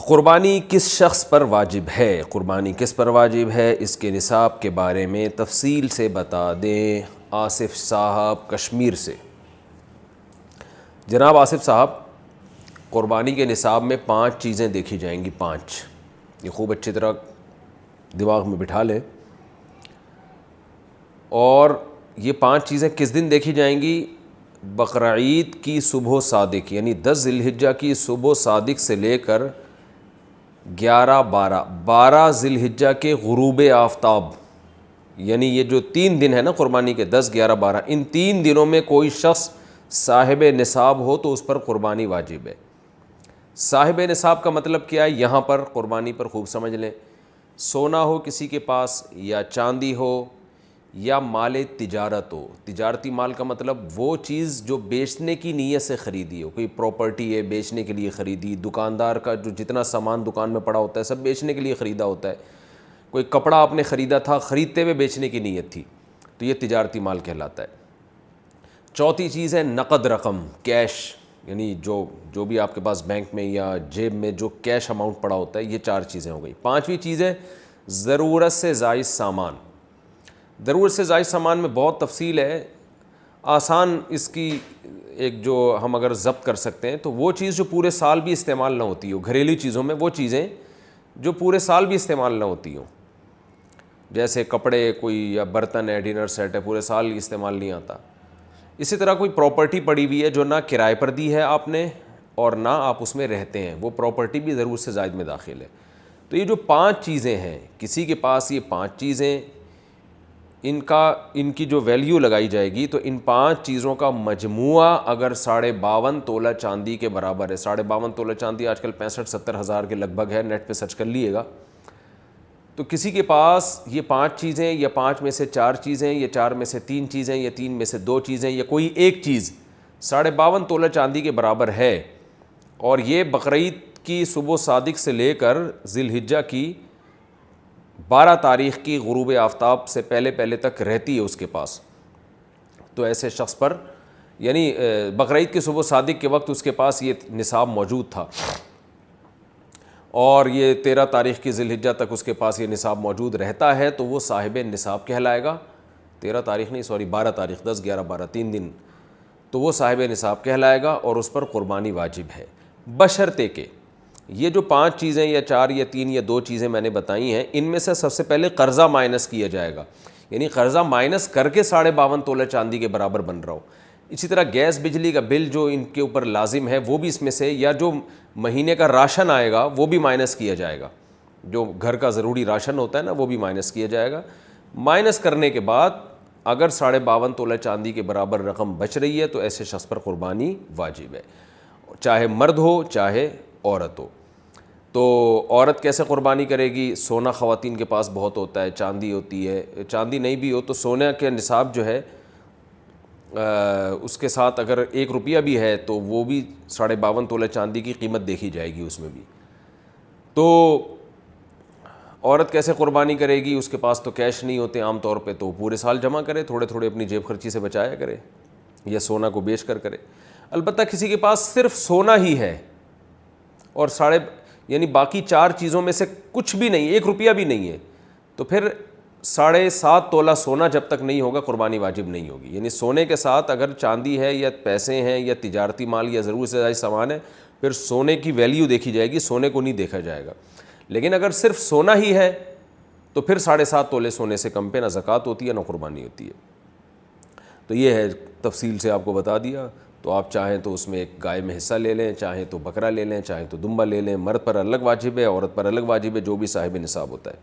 قربانی کس شخص پر واجب ہے؟ قربانی کس پر واجب ہے، اس کے نصاب کے بارے میں تفصیل سے بتا دیں آصف صاحب کشمیر سے۔ جناب آصف صاحب، قربانی کے نصاب میں 5 چیزیں دیکھی جائیں گی، 5، یہ خوب اچھی طرح دماغ میں بٹھا لیں۔ اور یہ 5 چیزیں کس دن دیکھی جائیں گی؟ بقرعید کی صبح صادق، یعنی 10 ذی الحجہ کی صبح صادق سے لے کر 12 ذی الحجہ کے غروب آفتاب، یعنی یہ جو 3 دن ہے نا قربانی کے، 10، 11، 12، ان 3 دنوں میں کوئی شخص صاحب نصاب ہو تو اس پر قربانی واجب ہے۔ صاحب نصاب کا مطلب کیا ہے؟ یہاں پر قربانی پر خوب سمجھ لیں۔ سونا ہو کسی کے پاس، یا چاندی ہو، یا مال تجارت ہو۔ تجارتی مال کا مطلب وہ چیز جو بیچنے کی نیت سے خریدی ہو، کوئی پراپرٹی ہے بیچنے کے لیے خریدی، دکاندار کا جو جتنا سامان دکان میں پڑا ہوتا ہے سب بیچنے کے لیے خریدا ہوتا ہے، کوئی کپڑا آپ نے خریدا تھا، خریدتے ہوئے بیچنے کی نیت تھی، تو یہ تجارتی مال کہلاتا ہے۔ چوتھی چیز ہے نقد رقم، کیش، یعنی جو بھی آپ کے پاس بینک میں یا جیب میں جو کیش اماؤنٹ پڑا ہوتا ہے، یہ 4 چیزیں ہو گئی۔ 5ویں چیز ہے ضرورت سے زائد سامان۔ ضرورت سے زائد سامان میں بہت تفصیل ہے، آسان اس کی ایک جو ہم اگر ضبط کر سکتے ہیں تو وہ چیز جو پورے سال بھی استعمال نہ ہوتی ہو، گھریلو چیزوں میں وہ چیزیں جو پورے سال بھی استعمال نہ ہوتی ہوں، جیسے کپڑے، کوئی یا برتن ہے، ڈنر سیٹ ہے، پورے سال استعمال نہیں آتا۔ اسی طرح کوئی پراپرٹی پڑی ہوئی ہے جو نہ کرائے پر دی ہے آپ نے اور نہ آپ اس میں رہتے ہیں، وہ پراپرٹی بھی ضرورت سے زائد میں داخل ہے۔ تو یہ جو 5 چیزیں ہیں، کسی کے پاس یہ 5 چیزیں، ان کی جو ویلیو لگائی جائے گی تو ان 5 چیزوں کا مجموعہ اگر 52.5 تولہ چاندی کے برابر ہے، 52.5 تولہ چاندی آج کل 65-70 ہزار کے لگ بھگ ہے، نیٹ پہ سرچ کر لیے گا، تو کسی کے پاس یہ 5 چیزیں، یا 5 میں سے 4 چیزیں، یا 4 میں سے 3 چیزیں، یا 3 میں سے 2 چیزیں، یا کوئی ایک چیز 52.5 تولہ چاندی کے برابر ہے، اور یہ بقرعید کی صبح صادق سے لے کر ذی الحجہ کی 12 تاریخ کی غروب آفتاب سے پہلے تک رہتی ہے اس کے پاس، تو ایسے شخص پر، یعنی بقرعید کی صبح صادق کے وقت اس کے پاس یہ نصاب موجود تھا، اور یہ 13 تاریخ کی ذی الحجہ تک اس کے پاس یہ نصاب موجود رہتا ہے، تو وہ صاحب نصاب کہلائے گا۔ 13 تاریخ نہیں، 12 تاریخ، 10، 11، 12، 3 دن، تو وہ صاحب نصاب کہلائے گا اور اس پر قربانی واجب ہے، بشرطے کہ یہ جو 5 چیزیں یا 4 یا 3 یا 2 چیزیں میں نے بتائی ہیں، ان میں سے سب سے پہلے قرضہ مائنس کیا جائے گا، یعنی قرضہ مائنس کر کے 52.5 تولہ چاندی کے برابر بن رہا ہو۔ اسی طرح گیس بجلی کا بل جو ان کے اوپر لازم ہے وہ بھی اس میں سے، یا جو مہینے کا راشن آئے گا وہ بھی مائنس کیا جائے گا، جو گھر کا ضروری راشن ہوتا ہے نا وہ بھی مائنس کیا جائے گا۔ مائنس کرنے کے بعد اگر 52.5 تولہ چاندی کے برابر رقم بچ رہی ہے تو ایسے شخص پر قربانی واجب ہے، چاہے مرد ہو چاہے عورت ہو۔ تو عورت کیسے قربانی کرے گی؟ سونا خواتین کے پاس بہت ہوتا ہے، چاندی ہوتی ہے، چاندی نہیں بھی ہو تو سونے کے نصاب جو ہے اس کے ساتھ اگر 1 روپیہ بھی ہے تو وہ بھی 52.5 تولہ چاندی کی قیمت دیکھی جائے گی اس میں بھی۔ تو عورت کیسے قربانی کرے گی؟ اس کے پاس تو کیش نہیں ہوتے عام طور پہ، تو پورے سال جمع کرے، تھوڑے تھوڑے اپنی جیب خرچی سے بچایا کرے، یا سونا کو بیچ کر کرے۔ البتہ کسی کے پاس صرف سونا ہی ہے اور یعنی باقی 4 چیزوں میں سے کچھ بھی نہیں، 1 روپیہ بھی نہیں ہے، تو پھر 7.5 تولہ سونا جب تک نہیں ہوگا قربانی واجب نہیں ہوگی۔ یعنی سونے کے ساتھ اگر چاندی ہے یا پیسے ہیں یا تجارتی مال یا ضرورت سے زائد سامان ہے، پھر سونے کی ویلیو دیکھی جائے گی، سونے کو نہیں دیکھا جائے گا۔ لیکن اگر صرف سونا ہی ہے تو پھر 7.5 تولے سونے سے کم پہ نہ زکوٰۃ ہوتی ہے نہ قربانی ہوتی ہے۔ تو یہ ہے، تفصیل سے آپ کو بتا دیا۔ تو آپ چاہیں تو اس میں ایک گائے میں حصہ لے لیں، چاہیں تو بکرا لے لیں، چاہیں تو دمبا لے لیں۔ مرد پر الگ واجب ہے، عورت پر الگ واجب ہے، جو بھی صاحب نصاب ہوتا ہے۔